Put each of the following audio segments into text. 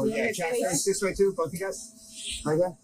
Yeah, chest face this way too, both of you guys. Right there.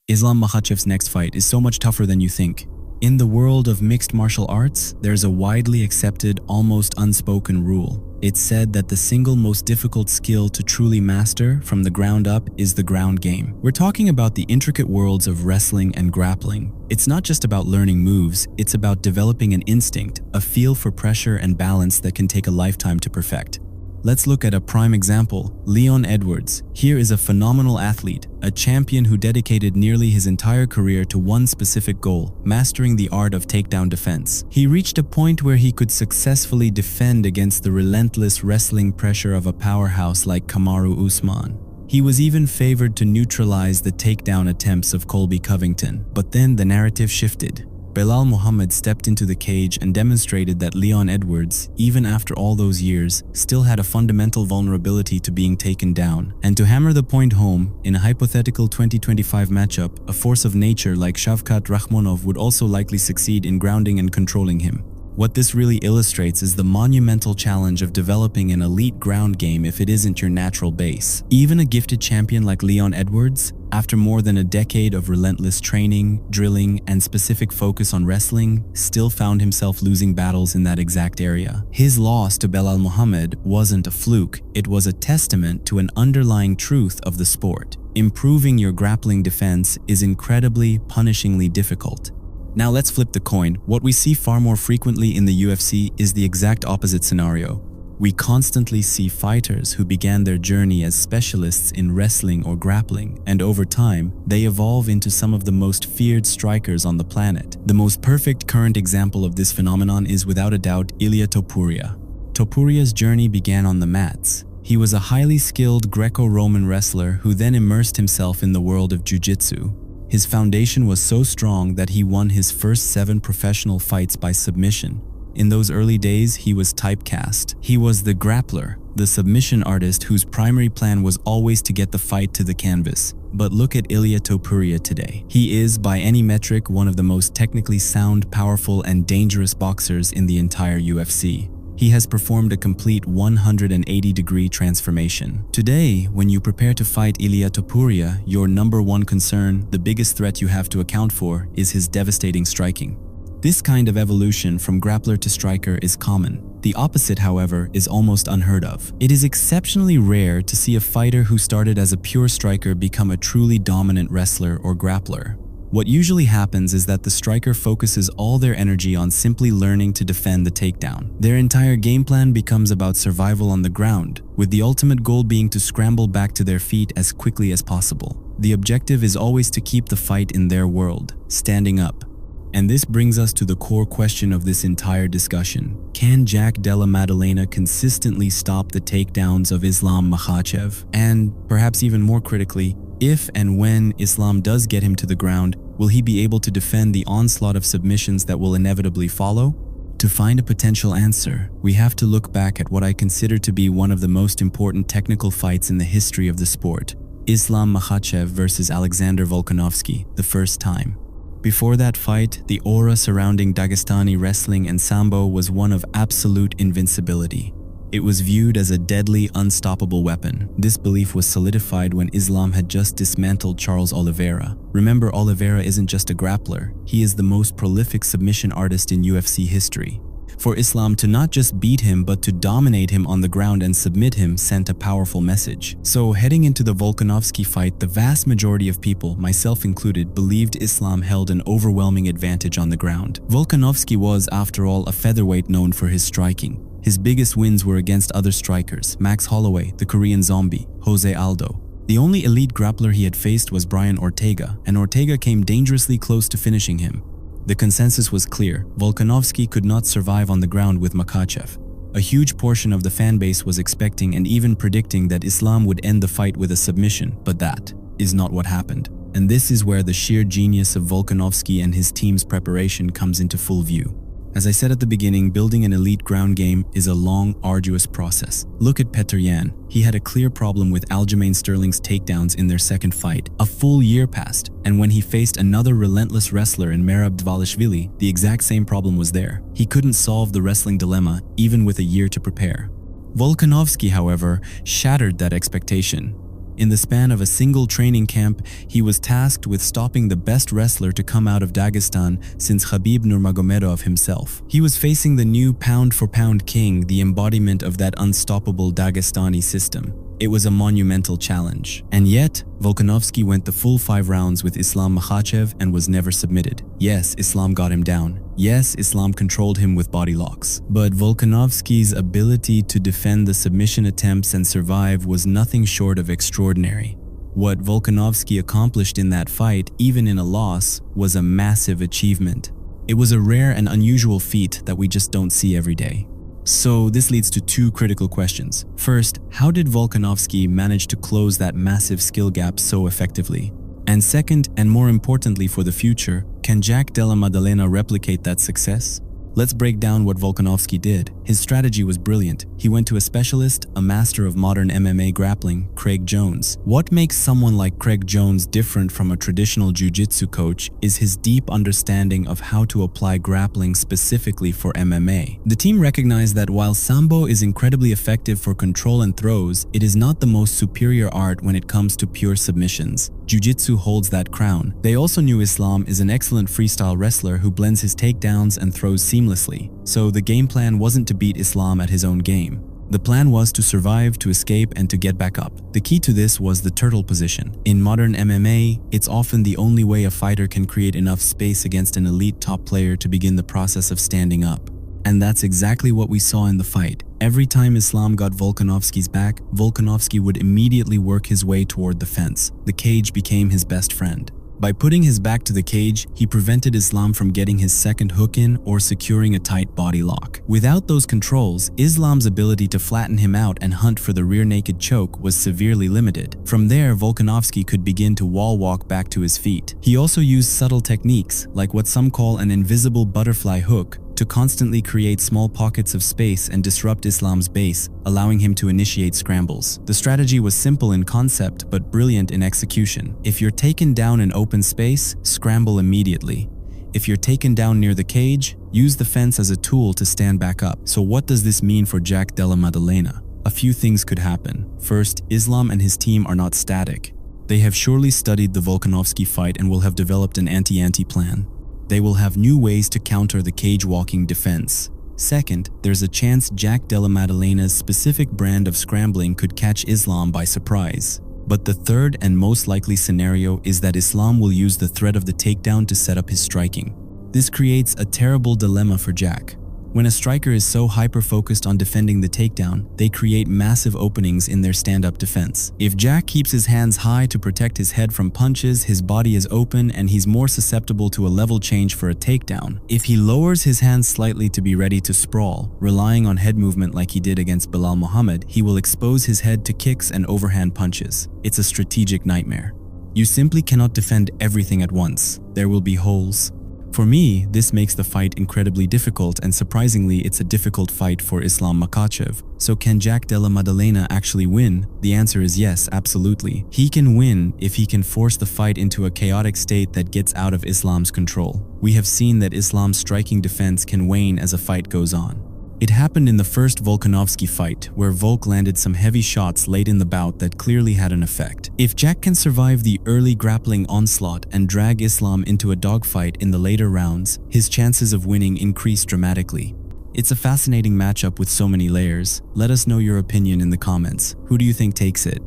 Islam Makhachev's next fight is so much tougher than you think. In the world of mixed martial arts, there's a widely accepted, almost unspoken rule. It's said that the single most difficult skill to truly master from the ground up is the ground game. We're talking about the intricate worlds of wrestling and grappling. It's not just about learning moves, it's about developing an instinct, a feel for pressure and balance that can take a lifetime to perfect. Let's look at a prime example, Leon Edwards. Here is a phenomenal athlete, a champion who dedicated nearly his entire career to one specific goal, mastering the art of takedown defense. He reached a point where he could successfully defend against the relentless wrestling pressure of a powerhouse like Kamaru Usman. He was even favored to neutralize the takedown attempts of Colby Covington. But then the narrative shifted. Belal Muhammad stepped into the cage and demonstrated that Leon Edwards, even after all those years, still had a fundamental vulnerability to being taken down. And to hammer the point home, in a hypothetical 2025 matchup, a force of nature like Shavkat Rakhmonov would also likely succeed in grounding and controlling him. What this really illustrates is the monumental challenge of developing an elite ground game if it isn't your natural base. Even a gifted champion like Leon Edwards, after more than a decade of relentless training, drilling, and specific focus on wrestling, still found himself losing battles in that exact area. His loss to Belal Muhammad wasn't a fluke, it was a testament to an underlying truth of the sport. Improving your grappling defense is incredibly, punishingly difficult. Now let's flip the coin. What we see far more frequently in the UFC is the exact opposite scenario. We constantly see fighters who began their journey as specialists in wrestling or grappling, and over time, they evolve into some of the most feared strikers on the planet. The most perfect current example of this phenomenon is without a doubt Ilia Topuria. Topuria's journey began on the mats. He was a highly skilled Greco-Roman wrestler who then immersed himself in the world of jiu-jitsu. His foundation was so strong that he won his first 7 professional fights by submission. In those early days, he was typecast. He was the grappler, the submission artist whose primary plan was always to get the fight to the canvas. But look at Ilia Topuria today. He is, by any metric, one of the most technically sound, powerful, and dangerous boxers in the entire UFC. He has performed a complete 180-degree transformation. Today, when you prepare to fight Ilia Topuria, your number one concern, the biggest threat you have to account for, is his devastating striking. This kind of evolution from grappler to striker is common. The opposite, however, is almost unheard of. It is exceptionally rare to see a fighter who started as a pure striker become a truly dominant wrestler or grappler. What usually happens is that the striker focuses all their energy on simply learning to defend the takedown. Their entire game plan becomes about survival on the ground, with the ultimate goal being to scramble back to their feet as quickly as possible. The objective is always to keep the fight in their world, standing up. And this brings us to the core question of this entire discussion. Can Jack Della Maddalena consistently stop the takedowns of Islam Makhachev? And, perhaps even more critically, if and when Islam does get him to the ground, will he be able to defend the onslaught of submissions that will inevitably follow? To find a potential answer, we have to look back at what I consider to be one of the most important technical fights in the history of the sport. Islam Makhachev versus Alexander Volkanovski, the first time. Before that fight, the aura surrounding Dagestani wrestling and Sambo was one of absolute invincibility. It was viewed as a deadly, unstoppable weapon. This belief was solidified when Islam had just dismantled Charles Oliveira. Remember, Oliveira isn't just a grappler, he is the most prolific submission artist in UFC history. For Islam to not just beat him but to dominate him on the ground and submit him sent a powerful message. So heading into the Volkanovski fight, the vast majority of people, myself included, believed Islam held an overwhelming advantage on the ground. Volkanovski was, after all, a featherweight known for his striking. His biggest wins were against other strikers, Max Holloway, the Korean Zombie, Jose Aldo. The only elite grappler he had faced was Brian Ortega, and Ortega came dangerously close to finishing him. The consensus was clear: Volkanovski could not survive on the ground with Makhachev. A huge portion of the fanbase was expecting and even predicting that Islam would end the fight with a submission, but that is not what happened. And this is where the sheer genius of Volkanovski and his team's preparation comes into full view. As I said at the beginning, building an elite ground game is a long, arduous process. Look at Petr Yan. He had a clear problem with Aljamain Sterling's takedowns in their second fight. A full year passed, and when he faced another relentless wrestler in Merab Dvalishvili, the exact same problem was there. He couldn't solve the wrestling dilemma, even with a year to prepare. Volkanovski, however, shattered that expectation. In the span of a single training camp, he was tasked with stopping the best wrestler to come out of Dagestan since Khabib Nurmagomedov himself. He was facing the new pound-for-pound king, the embodiment of that unstoppable Dagestani system. It was a monumental challenge. And yet, Volkanovski went the full 5 rounds with Islam Makhachev and was never submitted. Yes, Islam got him down. Yes, Islam controlled him with body locks. But Volkanovski's ability to defend the submission attempts and survive was nothing short of extraordinary. What Volkanovski accomplished in that fight, even in a loss, was a massive achievement. It was a rare and unusual feat that we just don't see every day. So this leads to 2 critical questions. First, how did Volkanovski manage to close that massive skill gap so effectively? And second, and more importantly for the future, can Jack Della Maddalena replicate that success? Let's break down what Volkanovski did. His strategy was brilliant. He went to a specialist, a master of modern MMA grappling, Craig Jones. What makes someone like Craig Jones different from a traditional jiu-jitsu coach is his deep understanding of how to apply grappling specifically for MMA. The team recognized that while Sambo is incredibly effective for control and throws, it is not the most superior art when it comes to pure submissions. Jiu-jitsu holds that crown. They also knew Islam is an excellent freestyle wrestler who blends his takedowns and throws seamlessly. So the game plan wasn't to beat Islam at his own game. The plan was to survive, to escape, and to get back up. The key to this was the turtle position. In modern MMA, it's often the only way a fighter can create enough space against an elite top player to begin the process of standing up. And that's exactly what we saw in the fight. Every time Islam got Volkanovski's back, Volkanovski would immediately work his way toward the fence. The cage became his best friend. By putting his back to the cage, he prevented Islam from getting his second hook in or securing a tight body lock. Without those controls, Islam's ability to flatten him out and hunt for the rear naked choke was severely limited. From there, Volkanovski could begin to wall walk back to his feet. He also used subtle techniques, like what some call an invisible butterfly hook, to constantly create small pockets of space and disrupt Islam's base, allowing him to initiate scrambles. The strategy was simple in concept but brilliant in execution. If you're taken down in open space, scramble immediately. If you're taken down near the cage, use the fence as a tool to stand back up. So what does this mean for Jack Della Maddalena? A few things could happen. First, Islam and his team are not static. They have surely studied the Volkanovski fight and will have developed an anti-ante plan. They will have new ways to counter the cage-walking defense. Second, there's a chance Jack Della Maddalena's specific brand of scrambling could catch Islam by surprise. But the third and most likely scenario is that Islam will use the threat of the takedown to set up his striking. This creates a terrible dilemma for Jack. When a striker is so hyper-focused on defending the takedown, they create massive openings in their stand-up defense. If Jack keeps his hands high to protect his head from punches, his body is open and he's more susceptible to a level change for a takedown. If he lowers his hands slightly to be ready to sprawl, relying on head movement like he did against Bilal Muhammad, he will expose his head to kicks and overhand punches. It's a strategic nightmare. You simply cannot defend everything at once. There will be holes. For me, this makes the fight incredibly difficult, and surprisingly, it's a difficult fight for Islam Makhachev. So can Jack Della Maddalena actually win? The answer is yes, absolutely. He can win if he can force the fight into a chaotic state that gets out of Islam's control. We have seen that Islam's striking defense can wane as a fight goes on. It happened in the first Volkanovski fight, where Volk landed some heavy shots late in the bout that clearly had an effect. If Jack can survive the early grappling onslaught and drag Islam into a dogfight in the later rounds, his chances of winning increase dramatically. It's a fascinating matchup with so many layers. Let us know your opinion in the comments. Who do you think takes it?